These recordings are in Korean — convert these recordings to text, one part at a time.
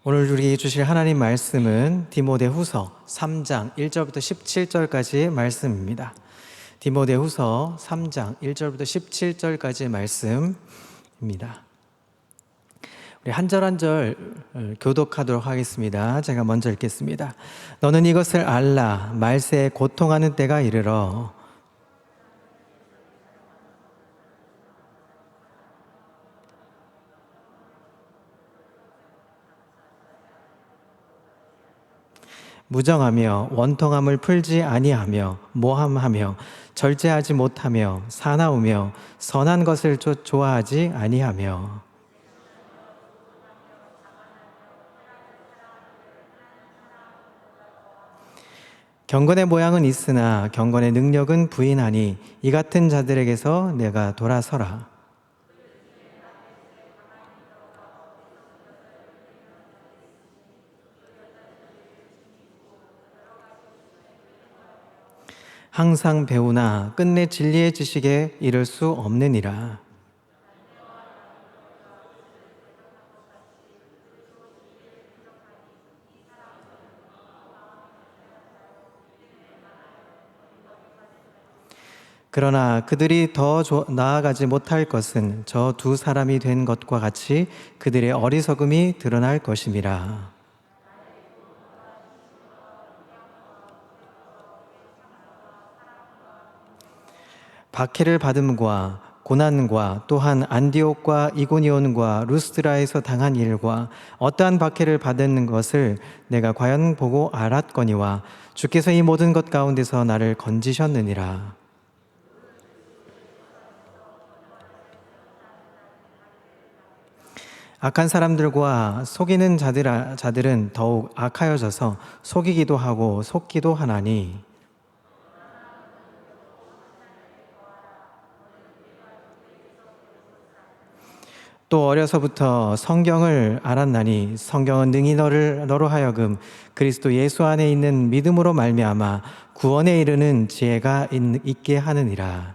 오늘 우리에게 주실 하나님 말씀은 디모데후서 3장 1절부터 17절까지의 말씀입니다. 디모데후서 3장 1절부터 17절까지의 말씀입니다. 우리 한 절 한 절 교독하도록 하겠습니다. 제가 먼저 읽겠습니다. 너는 이것을 알라. 말세에 고통하는 때가 이르러 무정하며 원통함을 풀지 아니하며 모함하며 절제하지 못하며 사나우며 선한 것을 좋아하지 아니하며 경건의 모양은 있으나 경건의 능력은 부인하니 이 같은 자들에게서 내가 돌아서라. 항상 배우나 끝내 진리의 지식에 이를 수 없느니라. 그러나 그들이 더 나아가지 못할 것은 저 두 사람이 된 것과 같이 그들의 어리석음이 드러날 것임이라. 박해를 받음과 고난과 또한 안디옥과 이고니온과 루스드라에서 당한 일과 어떠한 박해를 받은 것을 내가 과연 보고 알았거니와 주께서 이 모든 것 가운데서 나를 건지셨느니라. 악한 사람들과 속이는 자들은 더욱 악하여져서 속이기도 하고 속기도 하나니 또 어려서부터 성경을 알았나니 성경은 능히 너로 하여금 그리스도 예수 안에 있는 믿음으로 말미암아 구원에 이르는 지혜가 있게 하느니라.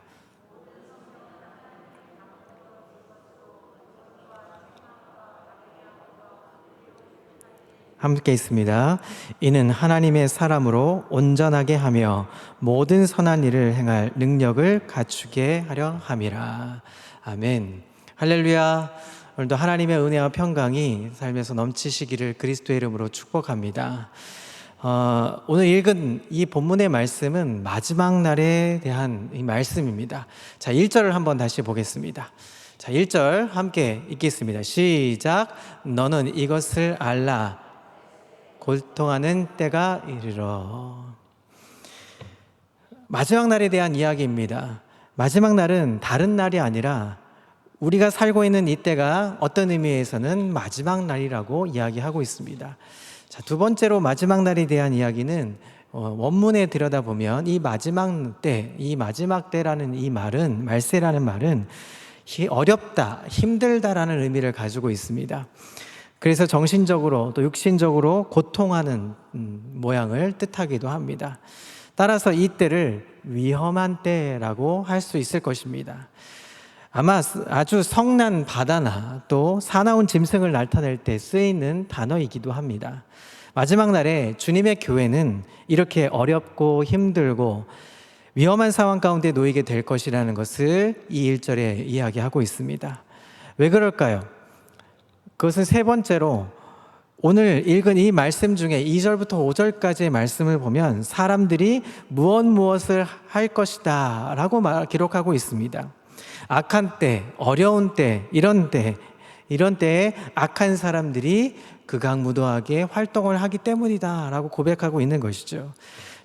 함께 있습니다. 이는 하나님의 사람으로 온전하게 하며 모든 선한 일을 행할 능력을 갖추게 하려 함이라. 아멘. 할렐루야. 오늘도 하나님의 은혜와 평강이 삶에서 넘치시기를 그리스도의 이름으로 축복합니다. 오늘 읽은 이 본문의 말씀은 마지막 날에 대한 이 말씀입니다. 자, 1절을 한번 다시 보겠습니다. 자, 1절 함께 읽겠습니다. 시작. 너는 이것을 알라. 고통하는 때가 이르러. 마지막 날에 대한 이야기입니다. 마지막 날은 다른 날이 아니라 우리가 살고 있는 이때가 어떤 의미에서는 마지막 날이라고 이야기하고 있습니다. 자, 두 번째로 마지막 날에 대한 이야기는 원문에 들여다보면 이 마지막 때라는 이 말은, 말세라는 말은 어렵다, 힘들다라는 의미를 가지고 있습니다. 그래서 정신적으로 또 육신적으로 고통하는 모양을 뜻하기도 합니다. 따라서 이 때를 위험한 때라고 할 수 있을 것입니다. 아마 아주 성난 바다나 또 사나운 짐승을 나타낼 때 쓰이는 단어이기도 합니다. 마지막 날에 주님의 교회는 이렇게 어렵고 힘들고 위험한 상황 가운데 놓이게 될 것이라는 것을 이 1절에 이야기하고 있습니다. 왜 그럴까요? 그것은 세 번째로 오늘 읽은 이 말씀 중에 2절부터 5절까지의 말씀을 보면 사람들이 무엇을 할 것이다 라고 기록하고 있습니다. 악한 때, 어려운 때, 이런 때에 악한 사람들이 극악무도하게 활동을 하기 때문이다 라고 고백하고 있는 것이죠.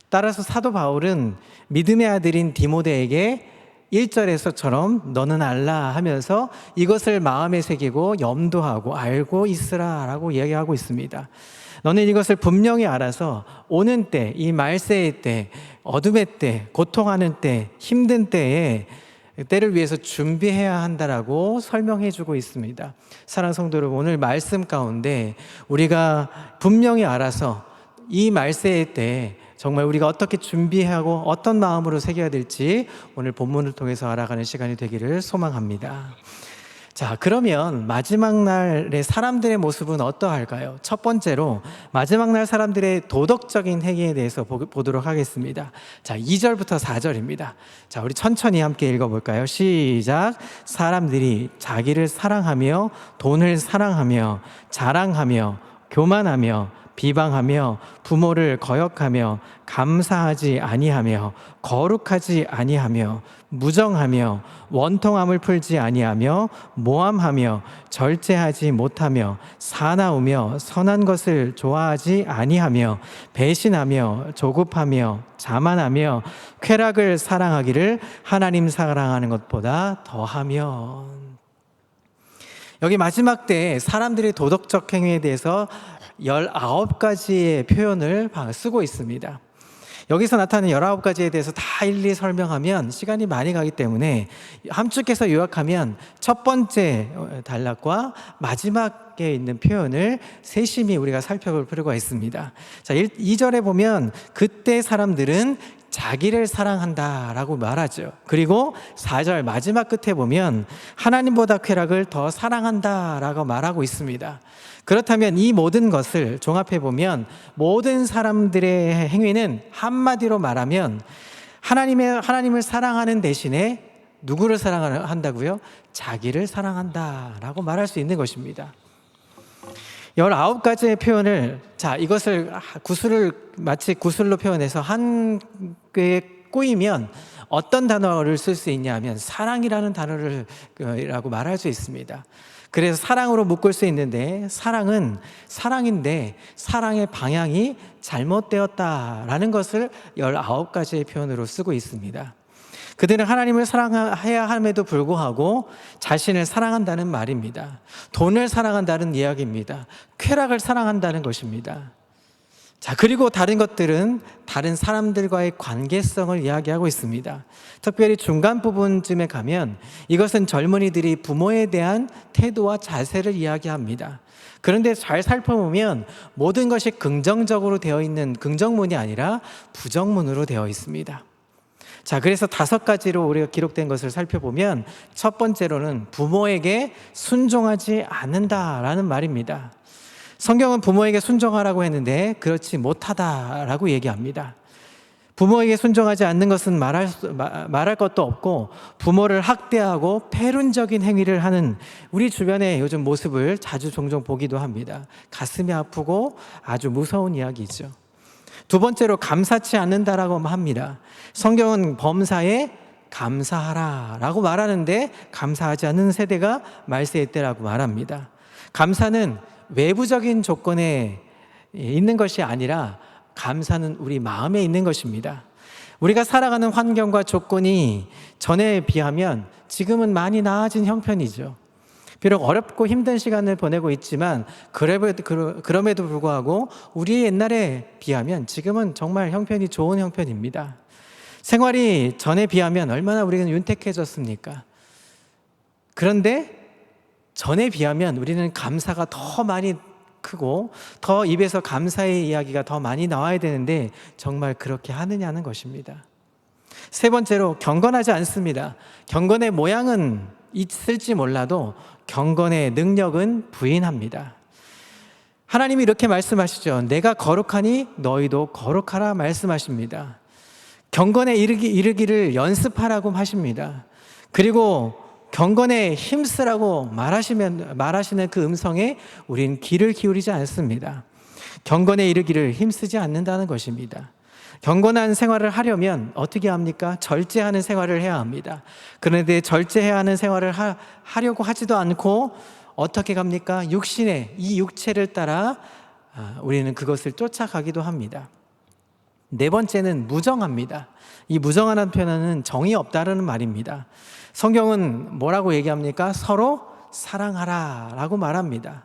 따라서 사도 바울은 믿음의 아들인 디모데에게 1절에서처럼 너는 알라 하면서 이것을 마음에 새기고 염두하고 알고 있으라 라고 이야기하고 있습니다. 너는 이것을 분명히 알아서 오는 때, 이 말세의 때, 어둠의 때, 고통하는 때, 힘든 때를 위해서 준비해야 한다라고 설명해 주고 있습니다. 사랑하는 성도 여러분, 오늘 말씀 가운데 우리가 분명히 알아서 이 말세의 때 정말 우리가 어떻게 준비하고 어떤 마음으로 새겨야 될지 오늘 본문을 통해서 알아가는 시간이 되기를 소망합니다. 자, 그러면 마지막 날의 사람들의 모습은 어떠할까요? 첫 번째로 마지막 날 사람들의 도덕적인 행위에 대해서 보도록 하겠습니다. 자, 2절부터 4절입니다. 자, 우리 천천히 함께 읽어볼까요? 시작. 사람들이 자기를 사랑하며 돈을 사랑하며 자랑하며 교만하며 비방하며 부모를 거역하며 감사하지 아니하며 거룩하지 아니하며 무정하며 원통함을 풀지 아니하며 모함하며 절제하지 못하며 사나우며 선한 것을 좋아하지 아니하며 배신하며 조급하며 자만하며 쾌락을 사랑하기를 하나님 사랑하는 것보다 더하며. 여기 마지막 때 사람들의 도덕적 행위에 대해서 19가지의 표현을 쓰고 있습니다. 여기서 나타나는 19가지에 대해서 다 일일이 설명하면 시간이 많이 가기 때문에 함축해서 요약하면 첫 번째 단락과 마지막에 있는 표현을 세심히 우리가 살펴볼 필요가 있습니다. 자, 2절에 보면 그때 사람들은 자기를 사랑한다라고 말하죠. 그리고 4절 마지막 끝에 보면 하나님보다 쾌락을 더 사랑한다라고 말하고 있습니다. 그렇다면 이 모든 것을 종합해 보면 모든 사람들의 행위는 한마디로 말하면 하나님을 사랑하는 대신에 누구를 사랑한다고요? 자기를 사랑한다라고 말할 수 있는 것입니다. 19가지의 표현을, 자, 이것을 마치 구슬로 표현해서 한 꾀에 꼬이면 어떤 단어를 쓸 수 있냐면 사랑이라는 단어라고 말할 수 있습니다. 그래서 사랑으로 묶을 수 있는데 사랑은 사랑인데 사랑의 방향이 잘못되었다라는 것을 19가지의 표현으로 쓰고 있습니다. 그들은 하나님을 사랑해야 함에도 불구하고 자신을 사랑한다는 말입니다. 돈을 사랑한다는 이야기입니다. 쾌락을 사랑한다는 것입니다. 자, 그리고 다른 것들은 다른 사람들과의 관계성을 이야기하고 있습니다. 특별히 중간 부분쯤에 가면 이것은 젊은이들이 부모에 대한 태도와 자세를 이야기합니다. 그런데 잘 살펴보면 모든 것이 긍정적으로 되어 있는 긍정문이 아니라 부정문으로 되어 있습니다. 자, 그래서 5가지로 우리가 기록된 것을 살펴보면 첫 번째로는 부모에게 순종하지 않는다라는 말입니다. 성경은 부모에게 순종하라고 했는데 그렇지 못하다라고 얘기합니다. 부모에게 순종하지 않는 것은 말할 것도 없고 부모를 학대하고 패륜적인 행위를 하는 우리 주변의 요즘 모습을 종종 보기도 합니다. 가슴이 아프고 아주 무서운 이야기죠. 두 번째로 감사치 않는다라고 합니다. 성경은 범사에 감사하라라고 말하는데 감사하지 않는 세대가 말세의 때라고 말합니다. 감사는 외부적인 조건에 있는 것이 아니라 감사는 우리 마음에 있는 것입니다. 우리가 살아가는 환경과 조건이 전에 비하면 지금은 많이 나아진 형편이죠. 비록 어렵고 힘든 시간을 보내고 있지만 그럼에도 불구하고 우리 옛날에 비하면 지금은 정말 형편이 좋은 형편입니다. 생활이 전에 비하면 얼마나 우리는 윤택해졌습니까? 그런데 전에 비하면 우리는 감사가 더 많이 크고 더 입에서 감사의 이야기가 더 많이 나와야 되는데 정말 그렇게 하느냐는 것입니다. 세 번째로 경건하지 않습니다. 경건의 모양은 있을지 몰라도 경건의 능력은 부인합니다. 하나님이 이렇게 말씀하시죠. 내가 거룩하니 너희도 거룩하라 말씀하십니다. 경건에 이르기를 연습하라고 하십니다. 그리고 경건에 힘쓰라고 말하시는 그 음성에 우린 귀를 기울이지 않습니다. 경건에 이르기를 힘쓰지 않는다는 것입니다. 경건한 생활을 하려면 어떻게 합니까? 절제하는 생활을 해야 합니다. 그런데 절제해야 하는 생활을 하려고 하지도 않고 어떻게 갑니까? 이 육체를 따라 우리는 그것을 쫓아가기도 합니다. 네 번째는 무정합니다. 이 무정하는 표현은 정이 없다는 말입니다. 성경은 뭐라고 얘기합니까? 서로 사랑하라 라고 말합니다.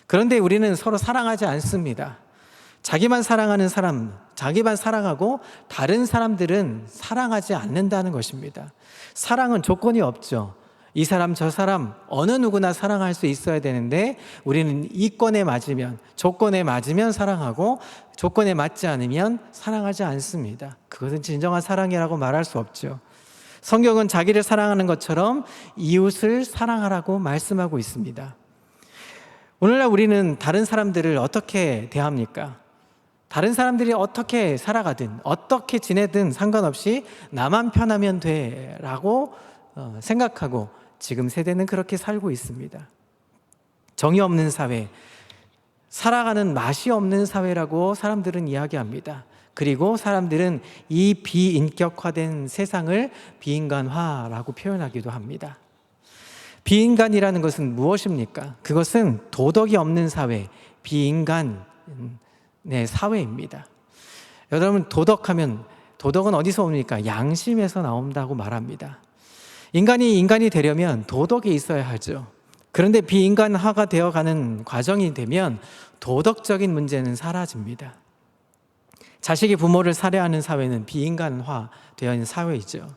그런데 우리는 서로 사랑하지 않습니다. 자기만 사랑하는 사람, 자기만 사랑하고 다른 사람들은 사랑하지 않는다는 것입니다. 사랑은 조건이 없죠. 이 사람 저 사람 어느 누구나 사랑할 수 있어야 되는데 우리는 이권에 맞으면, 조건에 맞으면 사랑하고 조건에 맞지 않으면 사랑하지 않습니다. 그것은 진정한 사랑이라고 말할 수 없죠. 성경은 자기를 사랑하는 것처럼 이웃을 사랑하라고 말씀하고 있습니다. 오늘날 우리는 다른 사람들을 어떻게 대합니까? 다른 사람들이 어떻게 살아가든 어떻게 지내든 상관없이 나만 편하면 돼라고 생각하고 지금 세대는 그렇게 살고 있습니다. 정이 없는 사회, 살아가는 맛이 없는 사회라고 사람들은 이야기합니다. 그리고 사람들은 이 비인격화된 세상을 비인간화라고 표현하기도 합니다. 비인간이라는 것은 무엇입니까? 그것은 도덕이 없는 사회, 비인간의 사회입니다. 여러분, 도덕은 어디서 옵니까? 양심에서 나온다고 말합니다. 인간이 되려면 도덕이 있어야 하죠. 그런데 비인간화가 되어가는 과정이 되면 도덕적인 문제는 사라집니다. 자식이 부모를 살해하는 사회는 비인간화 되어 있는 사회이죠.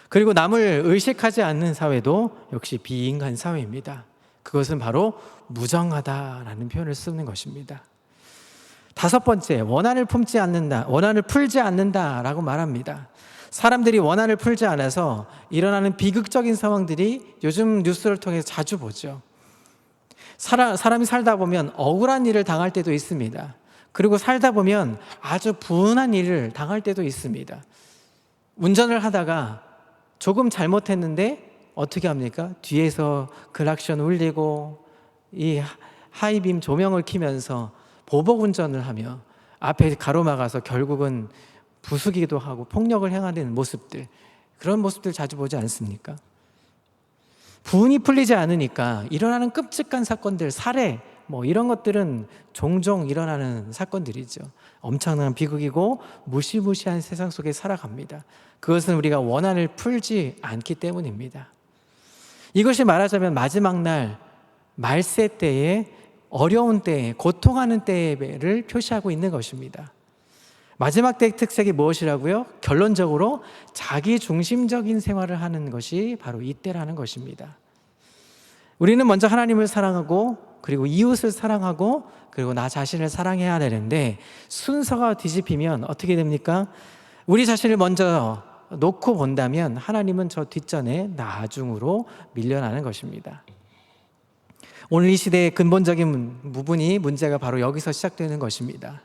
그리고 남을 의식하지 않는 사회도 역시 비인간 사회입니다. 그것은 바로 무정하다라는 표현을 쓰는 것입니다. 다섯 번째, 원한을 품지 않는다, 원한을 풀지 않는다라고 말합니다. 사람들이 원한을 풀지 않아서 일어나는 비극적인 상황들이 요즘 뉴스를 통해서 자주 보죠. 사람이 살다 보면 억울한 일을 당할 때도 있습니다. 그리고 살다 보면 아주 분한 일을 당할 때도 있습니다. 운전을 하다가 조금 잘못했는데 어떻게 합니까? 뒤에서 클락션 울리고 이 하이빔 조명을 켜면서 보복 운전을 하며 앞에 가로막아서 결국은 부수기도 하고 폭력을 행하는 모습들, 그런 모습들 자주 보지 않습니까? 분이 풀리지 않으니까 일어나는 끔찍한 사건들, 살해 이런 것들은 종종 일어나는 사건들이죠. 엄청난 비극이고 무시무시한 세상 속에 살아갑니다. 그것은 우리가 원한을 풀지 않기 때문입니다. 이것이 말하자면 마지막 날, 말세 때에, 어려운 때에, 고통하는 때를 표시하고 있는 것입니다. 마지막 때의 특색이 무엇이라고요? 결론적으로 자기중심적인 생활을 하는 것이 바로 이때라는 것입니다. 우리는 먼저 하나님을 사랑하고 그리고 이웃을 사랑하고 그리고 나 자신을 사랑해야 되는데 순서가 뒤집히면 어떻게 됩니까? 우리 자신을 먼저 놓고 본다면 하나님은 저 뒷전에 나중으로 밀려나는 것입니다. 오늘 이 시대의 근본적인 부분이 문제가 바로 여기서 시작되는 것입니다.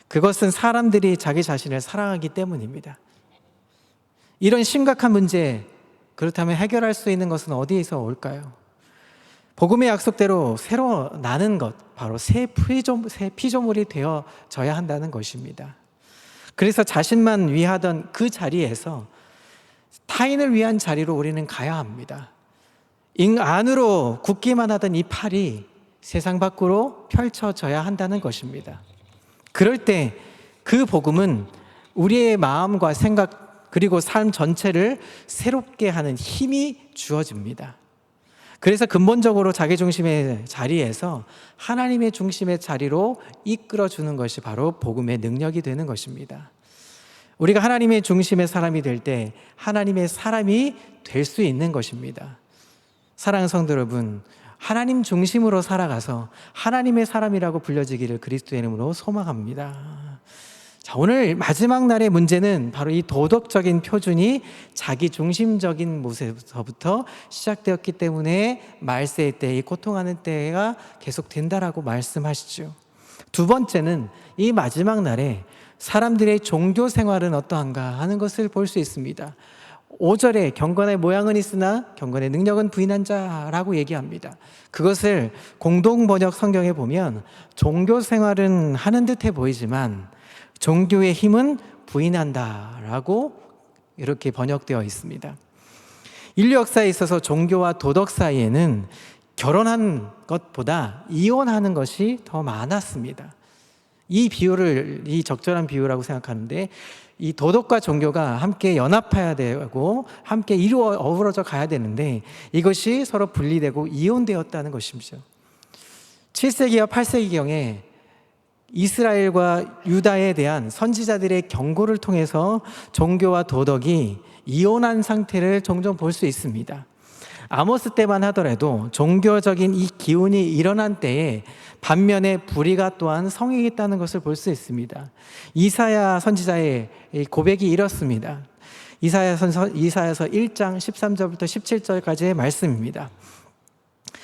그것은 사람들이 자기 자신을 사랑하기 때문입니다. 이런 심각한 문제, 그렇다면 해결할 수 있는 것은 어디에서 올까요? 복음의 약속대로 새로 나는 것, 바로 새 피조물이 되어져야 한다는 것입니다. 그래서 자신만 위하던 그 자리에서 타인을 위한 자리로 우리는 가야 합니다. 안으로 굳기만 하던 이 팔이 세상 밖으로 펼쳐져야 한다는 것입니다. 그럴 때 그 복음은 우리의 마음과 생각 그리고 삶 전체를 새롭게 하는 힘이 주어집니다. 그래서 근본적으로 자기중심의 자리에서 하나님의 중심의 자리로 이끌어주는 것이 바로 복음의 능력이 되는 것입니다. 우리가 하나님의 중심의 사람이 될 때 하나님의 사람이 될 수 있는 것입니다. 사랑하는 성도 여러분, 하나님 중심으로 살아가서 하나님의 사람이라고 불려지기를 그리스도의 이름으로 소망합니다. 자, 오늘 마지막 날의 문제는 바로 이 도덕적인 표준이 자기 중심적인 모습부터 시작되었기 때문에 말세 때, 이 고통하는 때가 계속된다라고 말씀하시죠. 두 번째는 이 마지막 날에 사람들의 종교 생활은 어떠한가 하는 것을 볼 수 있습니다. 5절에 경건의 모양은 있으나 경건의 능력은 부인한 자라고 얘기합니다. 그것을 공동번역 성경에 보면 종교 생활은 하는 듯해 보이지만 종교의 힘은 부인한다라고 이렇게 번역되어 있습니다. 인류 역사에 있어서 종교와 도덕 사이에는 결혼한 것보다 이혼하는 것이 더 많았습니다. 이 적절한 비유라고 생각하는데, 이 도덕과 종교가 함께 연합해야 되고 함께 어우러져 가야 되는데 이것이 서로 분리되고 이혼되었다는 것이죠. 7세기와 8세기경에 이스라엘과 유다에 대한 선지자들의 경고를 통해서 종교와 도덕이 이혼한 상태를 종종 볼 수 있습니다. 아모스 때만 하더라도 종교적인 이 기운이 일어난 때에 반면에 불의가 또한 성행했다는 것을 볼 수 있습니다. 이사야 선지자의 고백이 이렇습니다. 이사야서 1장 13절부터 17절까지의 말씀입니다.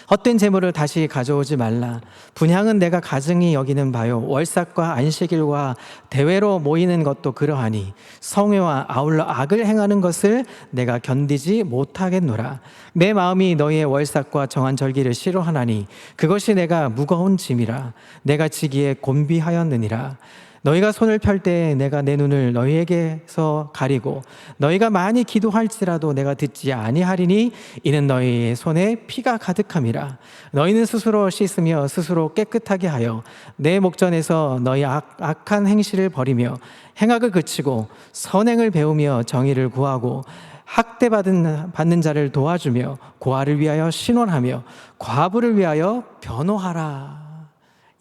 헛된 재물을 다시 가져오지 말라. 분향은 내가 가증히 여기는 바요. 월삭과 안식일과 대회로 모이는 것도 그러하니 성회와 아울러 악을 행하는 것을 내가 견디지 못하겠노라. 내 마음이 너희의 월삭과 정한 절기를 싫어하나니 그것이 내가 무거운 짐이라. 내가 지기에 곤비하였느니라. 너희가 손을 펼 때 내가 내 눈을 너희에게서 가리고 너희가 많이 기도할지라도 내가 듣지 아니하리니 이는 너희의 손에 피가 가득함이라. 너희는 스스로 씻으며 스스로 깨끗하게 하여 내 목전에서 너희 악한 행실을 버리며 행악을 그치고 선행을 배우며 정의를 구하고 학대받는 자를 도와주며 고아를 위하여 신원하며 과부를 위하여 변호하라.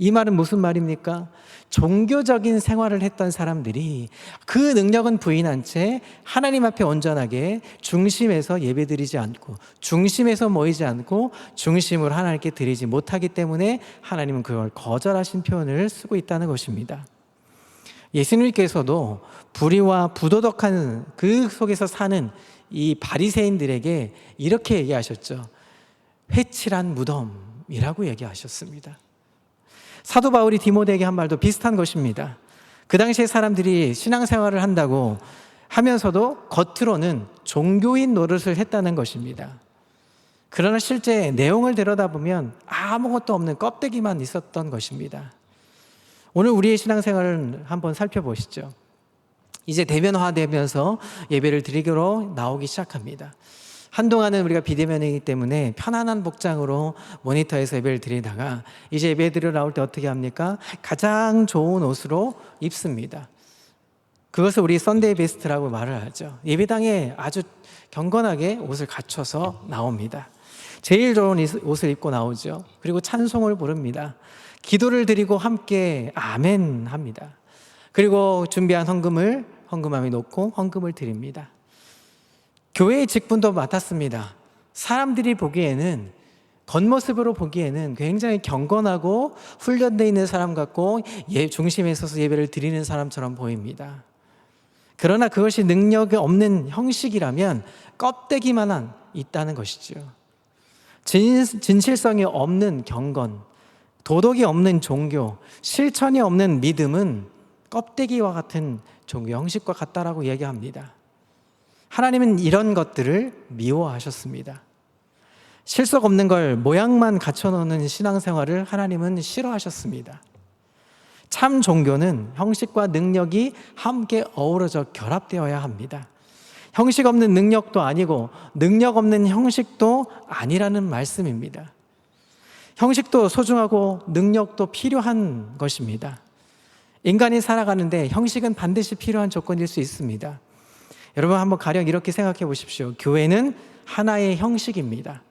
이 말은 무슨 말입니까? 종교적인 생활을 했던 사람들이 그 능력은 부인한 채 하나님 앞에 온전하게 중심에서 예배드리지 않고 중심에서 모이지 않고 중심으로 하나님께 드리지 못하기 때문에 하나님은 그걸 거절하신 표현을 쓰고 있다는 것입니다. 예수님께서도 불의와 부도덕한 그 속에서 사는 이 바리새인들에게 이렇게 얘기하셨죠. 회칠한 무덤이라고 얘기하셨습니다. 사도 바울이 디모데에게 한 말도 비슷한 것입니다. 그 당시에 사람들이 신앙생활을 한다고 하면서도 겉으로는 종교인 노릇을 했다는 것입니다. 그러나 실제 내용을 들여다보면 아무것도 없는 껍데기만 있었던 것입니다. 오늘 우리의 신앙생활을 한번 살펴보시죠. 이제 대면화되면서 예배를 드리기로 나오기 시작합니다. 한동안은 우리가 비대면이기 때문에 편안한 복장으로 모니터에서 예배를 드리다가 이제 예배 드리러 나올 때 어떻게 합니까? 가장 좋은 옷으로 입습니다. 그것을 우리 썬데이 베스트라고 말을 하죠. 예배당에 아주 경건하게 옷을 갖춰서 나옵니다. 제일 좋은 옷을 입고 나오죠. 그리고 찬송을 부릅니다. 기도를 드리고 함께 아멘 합니다. 그리고 준비한 헌금함에 놓고 헌금을 드립니다. 교회의 직분도 맡았습니다. 사람들이 보기에는 겉모습으로 보기에는 굉장히 경건하고 훈련되어 있는 사람 같고 중심에 서서 예배를 드리는 사람처럼 보입니다. 그러나 그것이 능력이 없는 형식이라면 껍데기만 있다는 것이죠. 진실성이 없는 경건, 도덕이 없는 종교, 실천이 없는 믿음은 껍데기와 같은 종교 형식과 같다라고 얘기합니다. 하나님은 이런 것들을 미워하셨습니다. 실속 없는 걸 모양만 갖춰놓는 신앙생활을 하나님은 싫어하셨습니다. 참 종교는 형식과 능력이 함께 어우러져 결합되어야 합니다. 형식 없는 능력도 아니고 능력 없는 형식도 아니라는 말씀입니다. 형식도 소중하고 능력도 필요한 것입니다. 인간이 살아가는데 형식은 반드시 필요한 조건일 수 있습니다. 여러분 한번 가령 이렇게 생각해 보십시오. 교회는 하나의 형식입니다.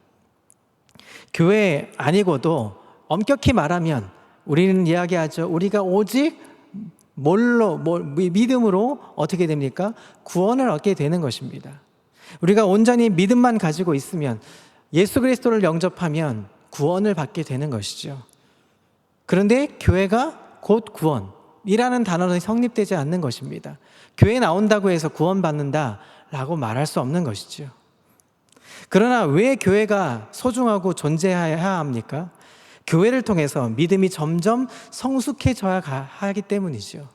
교회 아니고도 엄격히 말하면 우리는 이야기하죠. 우리가 오직 믿음으로 어떻게 됩니까? 구원을 얻게 되는 것입니다. 우리가 온전히 믿음만 가지고 있으면 예수 그리스도를 영접하면 구원을 받게 되는 것이죠. 그런데 교회가 곧 구원이라는 단어는 성립되지 않는 것입니다. 교회 나온다고 해서 구원받는다라고 말할 수 없는 것이죠. 그러나 왜 교회가 소중하고 존재해야 합니까? 교회를 통해서 믿음이 점점 성숙해져야 하기 때문이죠.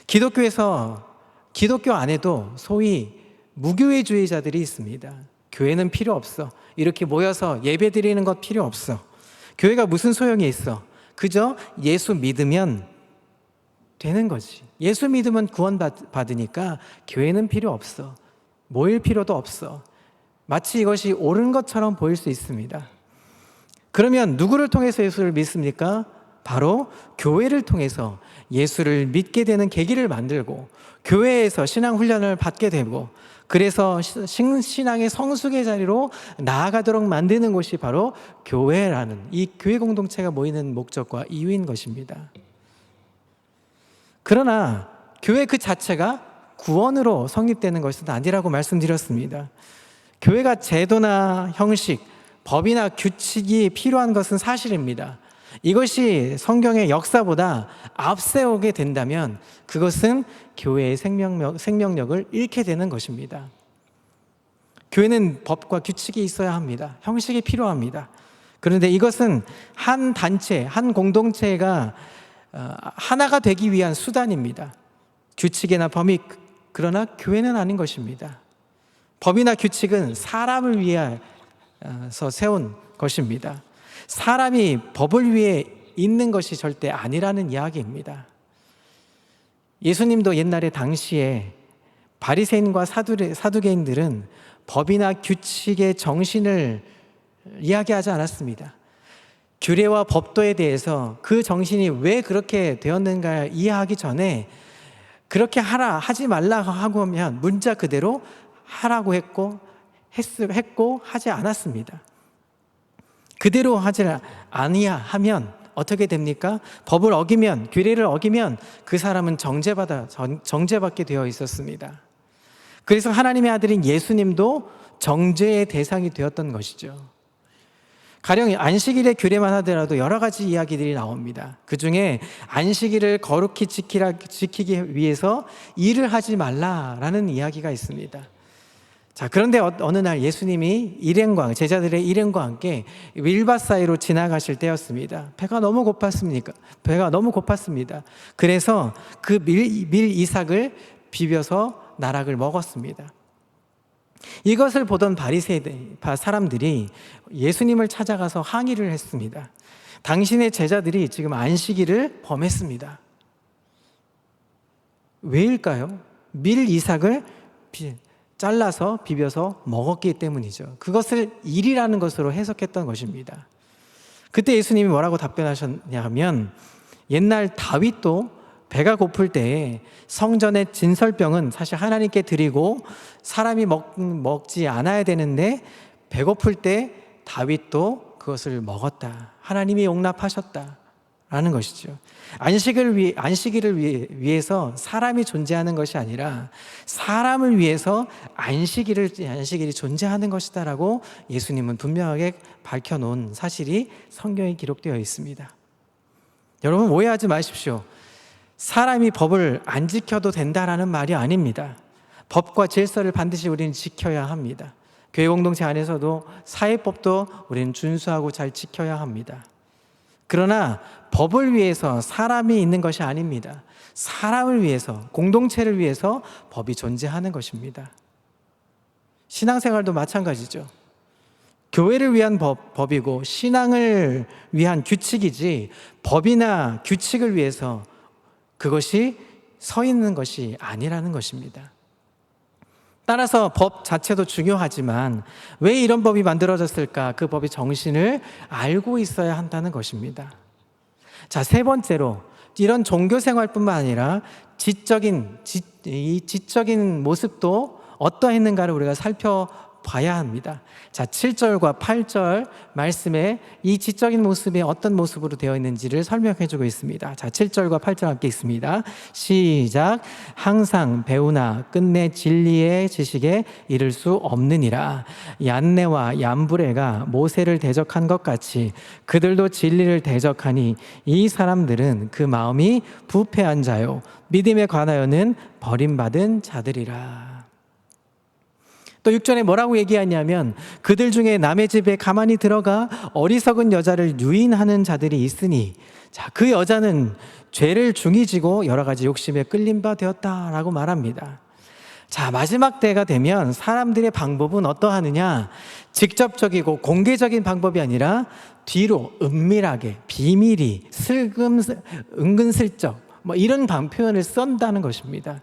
기독교 안에도 소위 무교회주의자들이 있습니다. 교회는 필요 없어. 이렇게 모여서 예배 드리는 것 필요 없어. 교회가 무슨 소용이 있어? 그저 예수 믿으면 되는 거지. 예수 믿으면 구원받으니까 교회는 필요 없어. 모일 필요도 없어. 마치 이것이 옳은 것처럼 보일 수 있습니다. 그러면 누구를 통해서 예수를 믿습니까? 바로 교회를 통해서 예수를 믿게 되는 계기를 만들고 교회에서 신앙 훈련을 받게 되고 그래서 신앙의 성숙의 자리로 나아가도록 만드는 곳이 바로 교회라는 이 교회 공동체가 모이는 목적과 이유인 것입니다. 그러나 교회 그 자체가 구원으로 성립되는 것은 아니라고 말씀드렸습니다. 교회가 제도나 형식, 법이나 규칙이 필요한 것은 사실입니다. 이것이 성경의 역사보다 앞세우게 된다면 그것은 교회의 생명력을 잃게 되는 것입니다. 교회는 법과 규칙이 있어야 합니다. 형식이 필요합니다. 그런데 이것은 한 단체, 한 공동체가 하나가 되기 위한 수단입니다. 규칙이나 법이, 그러나 교회는 아닌 것입니다. 법이나 규칙은 사람을 위해서 세운 것입니다. 사람이 법을 위해 있는 것이 절대 아니라는 이야기입니다. 예수님도 옛날에 당시에 바리새인과 사두개인들은 법이나 규칙의 정신을 이야기하지 않았습니다. 규례와 법도에 대해서 그 정신이 왜 그렇게 되었는가 이해하기 전에 그렇게 하라, 하지 말라 하고 하면 문자 그대로 하라고 했고 하지 않았습니다. 그대로 하지 아니야 하면 어떻게 됩니까? 법을 어기면, 규례를 어기면 그 사람은 정죄받게 되어 있었습니다. 그래서 하나님의 아들인 예수님도 정죄의 대상이 되었던 것이죠. 가령 안식일의 규례만 하더라도 여러 가지 이야기들이 나옵니다. 그 중에 안식일을 거룩히 지키기 위해서 일을 하지 말라라는 이야기가 있습니다. 자, 그런데 어느 날 예수님이 제자들의 일행과 함께 밀밭 사이로 지나가실 때였습니다. 배가 너무 고팠습니다. 그래서 그 밀 이삭을 비벼서 나락을 먹었습니다. 이것을 보던 바리새인 사람들이 예수님을 찾아가서 항의를 했습니다. 당신의 제자들이 지금 안식일을 범했습니다. 왜일까요? 밀 이삭을 잘라서 비벼서 먹었기 때문이죠. 그것을 일이라는 것으로 해석했던 것입니다. 그때 예수님이 뭐라고 답변하셨냐 하면, 옛날 다윗도 배가 고플 때에 성전의 진설병은 사실 하나님께 드리고 사람이 먹지 않아야 되는데 배고플 때 다윗도 그것을 먹었다. 하나님이 용납하셨다라는 것이죠. 안식일을 위해서 사람이 존재하는 것이 아니라 사람을 위해서 안식일이 존재하는 것이다라고 예수님은 분명하게 밝혀놓은 사실이 성경에 기록되어 있습니다. 여러분, 오해하지 마십시오. 사람이 법을 안 지켜도 된다라는 말이 아닙니다. 법과 질서를 반드시 우리는 지켜야 합니다. 교회 공동체 안에서도 사회법도 우리는 준수하고 잘 지켜야 합니다. 그러나 법을 위해서 사람이 있는 것이 아닙니다. 사람을 위해서, 공동체를 위해서 법이 존재하는 것입니다. 신앙생활도 마찬가지죠. 교회를 위한 법이고 신앙을 위한 규칙이지 법이나 규칙을 위해서 그것이 서 있는 것이 아니라는 것입니다. 따라서 법 자체도 중요하지만 왜 이런 법이 만들어졌을까? 그 법의 정신을 알고 있어야 한다는 것입니다. 자, 세 번째로, 이런 종교 생활뿐만 아니라 지적인 모습도 어떠했는가를 우리가 살펴봐야 합니다. 자, 7절과 8절 말씀에 이 지적인 모습이 어떤 모습으로 되어 있는지를 설명해 주고 있습니다. 자, 7절과 8절 함께 읽습니다. 시작. 항상 배우나 끝내 진리의 지식에 이를 수 없느니라. 얀네와 얀브레가 모세를 대적한 것 같이 그들도 진리를 대적하니 이 사람들은 그 마음이 부패한 자요 믿음에 관하여는 버림받은 자들이라. 또 6절에 뭐라고 얘기하냐면, 그들 중에 남의 집에 가만히 들어가 어리석은 여자를 유인하는 자들이 있으니, 자, 그 여자는 죄를 중히 지고 여러 가지 욕심에 끌린 바 되었다라고 말합니다. 자, 마지막 때가 되면 사람들의 방법은 어떠하느냐? 직접적이고 공개적인 방법이 아니라 뒤로 은밀하게, 비밀이, 은근슬쩍 이런 표현을 쓴다는 것입니다.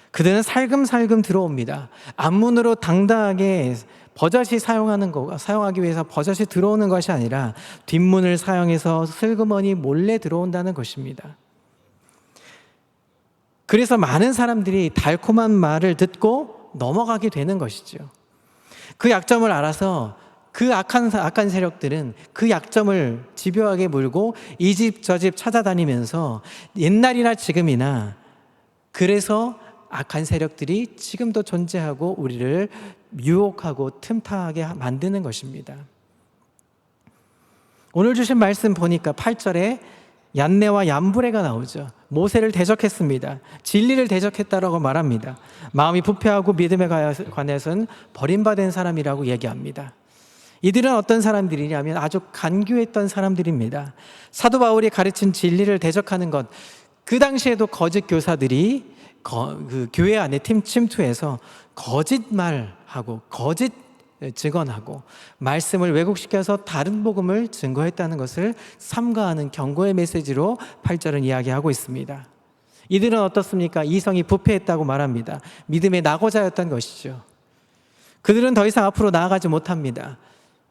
그들은 살금살금 들어옵니다. 앞문으로 당당하게 버젓이 사용하기 위해서 버젓이 들어오는 것이 아니라 뒷문을 사용해서 슬그머니 몰래 들어온다는 것입니다. 그래서 많은 사람들이 달콤한 말을 듣고 넘어가게 되는 것이죠. 그 약점을 알아서 그 악한 세력들은 그 약점을 집요하게 물고 이 집 저 집 찾아다니면서 옛날이나 지금이나, 그래서 악한 세력들이 지금도 존재하고 우리를 유혹하고 틈타게 만드는 것입니다. 오늘 주신 말씀 보니까 8절에 얀네와 얀브레가 나오죠. 모세를 대적했습니다. 진리를 대적했다라고 말합니다. 마음이 부패하고 믿음에 관해서는 버림받은 사람이라고 얘기합니다. 이들은 어떤 사람들이냐면 아주 간교했던 사람들입니다. 사도 바울이 가르친 진리를 대적하는 것, 그 당시에도 거짓 교사들이 그 교회 안에 침투해서 거짓말하고 거짓 증언하고 말씀을 왜곡시켜서 다른 복음을 증거했다는 것을 삼가하는 경고의 메시지로 8절은 이야기하고 있습니다. 이들은 어떻습니까? 이성이 부패했다고 말합니다. 믿음의 낙오자였던 것이죠. 그들은 더 이상 앞으로 나아가지 못합니다.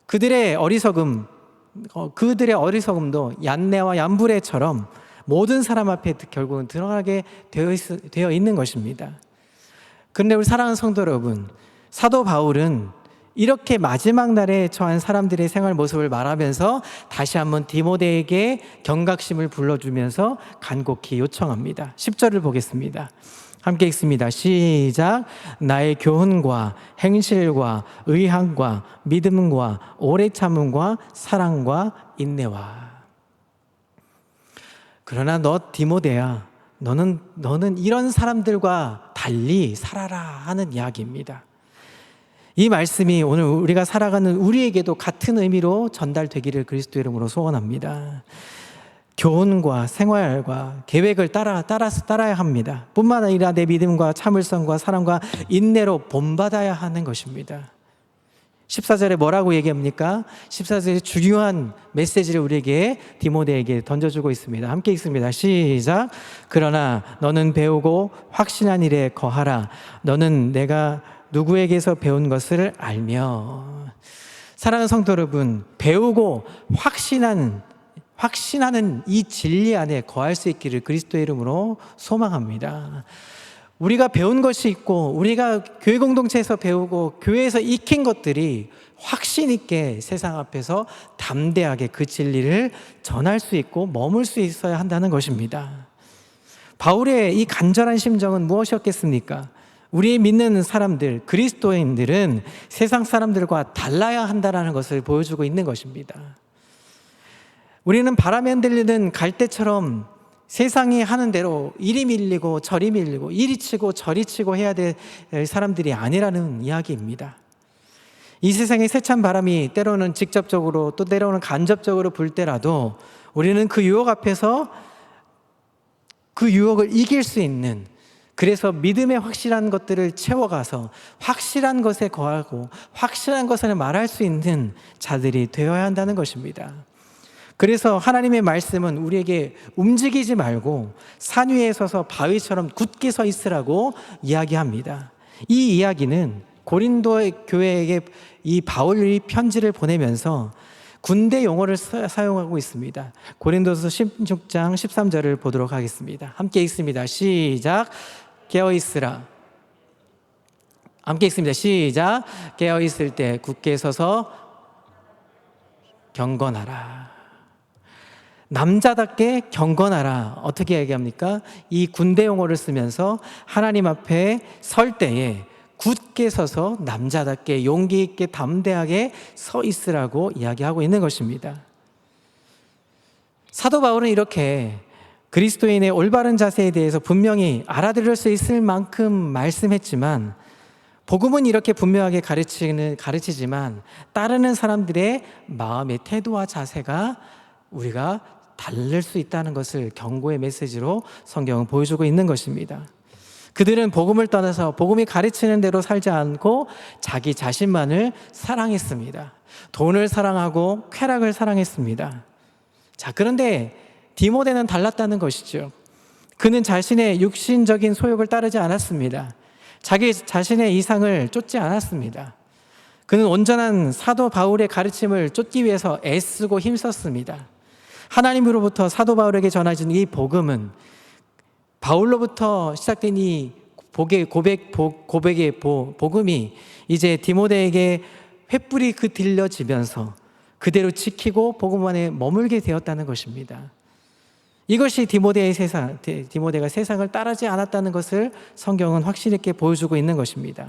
그들의 어리석음도 얀네와 얀브레처럼 모든 사람 앞에 결국은 드러나게 되어 있는 것입니다. 그런데 우리 사랑하는 성도 여러분, 사도 바울은 이렇게 마지막 날에 처한 사람들의 생활 모습을 말하면서 다시 한번 디모데에게 경각심을 불러주면서 간곡히 요청합니다. 10절을 보겠습니다. 함께 읽습니다. 시작. 나의 교훈과 행실과 의함과 믿음과 오래 참음과 사랑과 인내와. 그러나 너 디모데야, 너는 이런 사람들과 달리 살아라 하는 이야기입니다. 이 말씀이 오늘 우리가 살아가는 우리에게도 같은 의미로 전달되기를 그리스도 이름으로 소원합니다. 교훈과 생활과 계획을 따라야 합니다. 뿐만 아니라 내 믿음과 참을성과 사랑과 인내로 본받아야 하는 것입니다. 14절에 뭐라고 얘기합니까? 14절에 중요한 메시지를 우리에게 디모데에게 던져주고 있습니다. 함께 읽습니다. 시작. 그러나 너는 배우고 확신한 일에 거하라. 너는 내가 누구에게서 배운 것을 알며. 사랑하는 성도 여러분, 배우고 확신하는 이 진리 안에 거할 수 있기를 그리스도의 이름으로 소망합니다. 우리가 배운 것이 있고 우리가 교회 공동체에서 배우고 교회에서 익힌 것들이 확신 있게 세상 앞에서 담대하게 그 진리를 전할 수 있고 머물 수 있어야 한다는 것입니다. 바울의 이 간절한 심정은 무엇이었겠습니까? 우리 믿는 사람들, 그리스도인들은 세상 사람들과 달라야 한다는 것을 보여주고 있는 것입니다. 우리는 바람에 흔들리는 갈대처럼 세상이 하는 대로 이리 밀리고 저리 밀리고 이리 치고 저리 치고 해야 될 사람들이 아니라는 이야기입니다. 이 세상의 세찬 바람이 때로는 직접적으로 또 때로는 간접적으로 불 때라도 우리는 그 유혹 앞에서 그 유혹을 이길 수 있는, 그래서 믿음의 확실한 것들을 채워가서 확실한 것에 거하고 확실한 것을 말할 수 있는 자들이 되어야 한다는 것입니다. 그래서 하나님의 말씀은 우리에게 움직이지 말고 산 위에 서서 바위처럼 굳게 서 있으라고 이야기합니다. 이 이야기는 고린도 교회에게 이 바울이 편지를 보내면서 군대 용어를 사용하고 있습니다. 고린도서 16장 13절을 보도록 하겠습니다. 함께 읽습니다. 시작. 깨어있으라. 함께 읽습니다. 시작. 깨어있을 때 굳게 서서 경건하라. 남자답게 경건하라. 어떻게 얘기합니까? 이 군대 용어를 쓰면서 하나님 앞에 설 때에 굳게 서서 남자답게 용기 있게 담대하게 서 있으라고 이야기하고 있는 것입니다. 사도 바울은 이렇게 그리스도인의 올바른 자세에 대해서 분명히 알아들을 수 있을 만큼 말씀했지만, 복음은 이렇게 분명하게 가르치지만 따르는 사람들의 마음의 태도와 자세가 우리가 다를 수 있다는 것을 경고의 메시지로 성경은 보여주고 있는 것입니다. 그들은 복음을 떠나서 복음이 가르치는 대로 살지 않고 자기 자신만을 사랑했습니다. 돈을 사랑하고 쾌락을 사랑했습니다. 자, 그런데 디모데는 달랐다는 것이죠. 그는 자신의 육신적인 소욕을 따르지 않았습니다. 자기 자신의 이상을 쫓지 않았습니다. 그는 온전한 사도 바울의 가르침을 쫓기 위해서 애쓰고 힘썼습니다. 하나님으로부터 사도 바울에게 전해진 이 복음은, 바울로부터 시작된 이 고백의 복음이 이제 디모데에게 횃불이 들려지면서 그대로 지키고 복음 안에 머물게 되었다는 것입니다. 이것이 디모데가 세상을 따르지 않았다는 것을 성경은 확실히 있게 보여주고 있는 것입니다.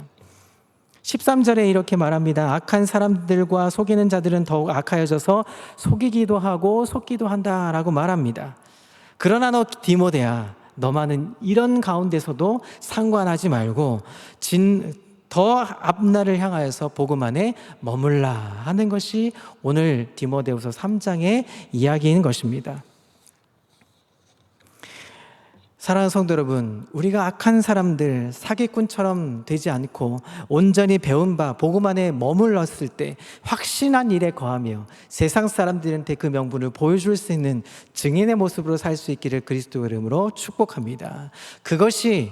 13절에 이렇게 말합니다. 악한 사람들과 속이는 자들은 더욱 악하여져서 속이기도 하고 속기도 한다라고 말합니다. 그러나 너 디모데야, 너만은 이런 가운데서도 상관하지 말고 더 앞날을 향하여서 복음 안에 머물라 하는 것이 오늘 디모데후서 3장의 이야기인 것입니다. 사랑하는 성도 여러분, 우리가 악한 사람들, 사기꾼처럼 되지 않고 온전히 배운 바 복음 안에 머물렀을 때 확신한 일에 거하며 세상 사람들한테 그 명분을 보여줄 수 있는 증인의 모습으로 살 수 있기를 그리스도 이름으로 축복합니다. 그것이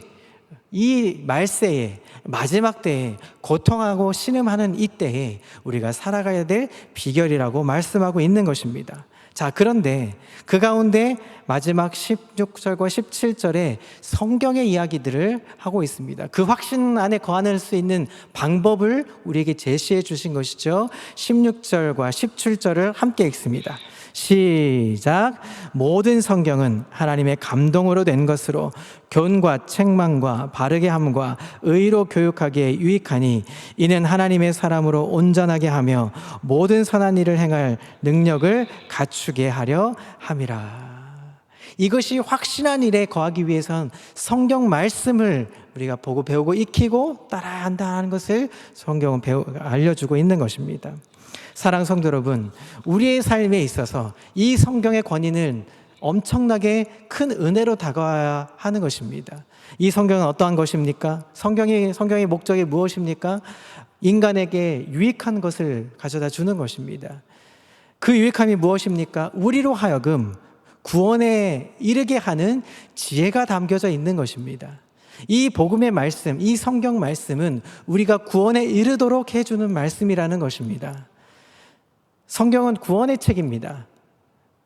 이 말세에, 마지막 때에, 고통하고 신음하는 이 때에 우리가 살아가야 될 비결이라고 말씀하고 있는 것입니다. 자, 그런데 그 가운데 마지막 16절과 17절에 성경의 이야기들을 하고 있습니다. 그 확신 안에 거할 수 있는 방법을 우리에게 제시해 주신 것이죠. 16절과 17절을 함께 읽습니다. 시작. 모든 성경은 하나님의 감동으로 된 것으로 교훈과 책망과 바르게 함과 의로 교육하기에 유익하니 이는 하나님의 사람으로 온전하게 하며 모든 선한 일을 행할 능력을 갖추게 하려 함이라. 이것이 확신한 일에 거하기 위해선 성경 말씀을 우리가 보고 배우고 익히고 따라야 한다는 것을 성경은 알려주고 있는 것입니다. 사랑하는 성도 여러분, 우리의 삶에 있어서 이 성경의 권위는 엄청나게 큰 은혜로 다가와야 하는 것입니다. 이 성경은 어떠한 것입니까? 성경의 목적이 무엇입니까? 인간에게 유익한 것을 가져다 주는 것입니다. 그 유익함이 무엇입니까? 우리로 하여금 구원에 이르게 하는 지혜가 담겨져 있는 것입니다. 이 복음의 말씀, 이 성경 말씀은 우리가 구원에 이르도록 해주는 말씀이라는 것입니다. 성경은 구원의 책입니다.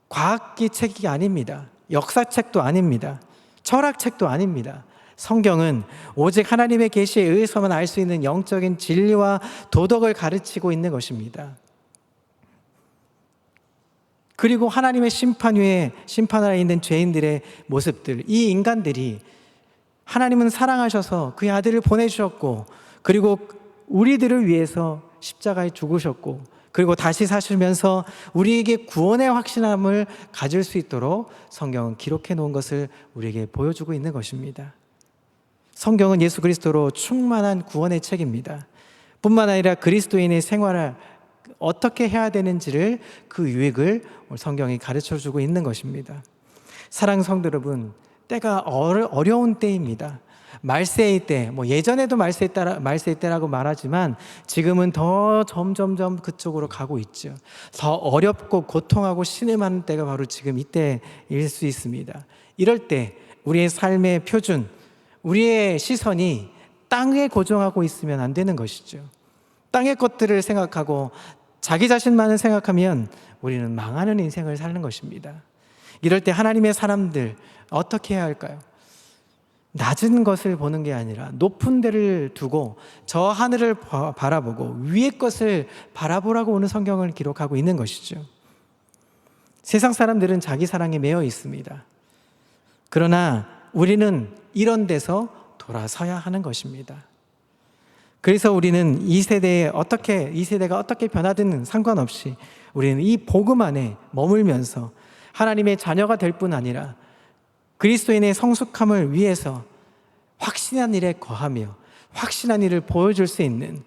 과학기 책이 아닙니다. 역사책도 아닙니다. 철학책도 아닙니다. 성경은 오직 하나님의 계시에 의해서만 알 수 있는 영적인 진리와 도덕을 가르치고 있는 것입니다. 그리고 하나님의 심판 후에 심판 아래 있는 죄인들의 모습들, 이 인간들이 하나님은 사랑하셔서 그의 아들을 보내주셨고, 그리고 우리들을 위해서 십자가에 죽으셨고, 그리고 다시 사시면서 우리에게 구원의 확신함을 가질 수 있도록 성경은 기록해 놓은 것을 우리에게 보여주고 있는 것입니다. 성경은 예수 그리스도로 충만한 구원의 책입니다. 뿐만 아니라 그리스도인의 생활을 어떻게 해야 되는지를 그 유익을 성경이 가르쳐주고 있는 것입니다. 사랑하는 성도 여러분, 때가 어려운 때입니다. 말세의 때, 예전에도 말세의 때라고 말하지만 지금은 더 점점점 그쪽으로 가고 있죠. 더 어렵고 고통하고 신음하는 때가 바로 지금 이때일 수 있습니다. 이럴 때 우리의 삶의 표준, 우리의 시선이 땅에 고정하고 있으면 안 되는 것이죠. 땅의 것들을 생각하고 자기 자신만을 생각하면 우리는 망하는 인생을 사는 것입니다. 이럴 때 하나님의 사람들 어떻게 해야 할까요? 낮은 것을 보는 게 아니라 높은 데를 두고 저 하늘을 바라보고 위의 것을 바라보라고 오늘 성경을 기록하고 있는 것이죠. 세상 사람들은 자기 사랑에 매여 있습니다. 그러나 우리는 이런 데서 돌아서야 하는 것입니다. 그래서 우리는 이 세대가 어떻게 변하든 상관없이 우리는 이 복음 안에 머물면서 하나님의 자녀가 될 뿐 아니라 그리스도인의 성숙함을 위해서 확신한 일에 거하며 확신한 일을 보여줄 수 있는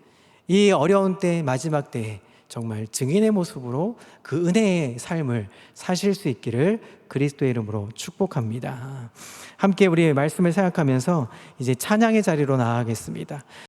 이 어려운 때, 마지막 때에 정말 증인의 모습으로 그 은혜의 삶을 사실 수 있기를 그리스도의 이름으로 축복합니다. 함께 우리의 말씀을 생각하면서 이제 찬양의 자리로 나아가겠습니다.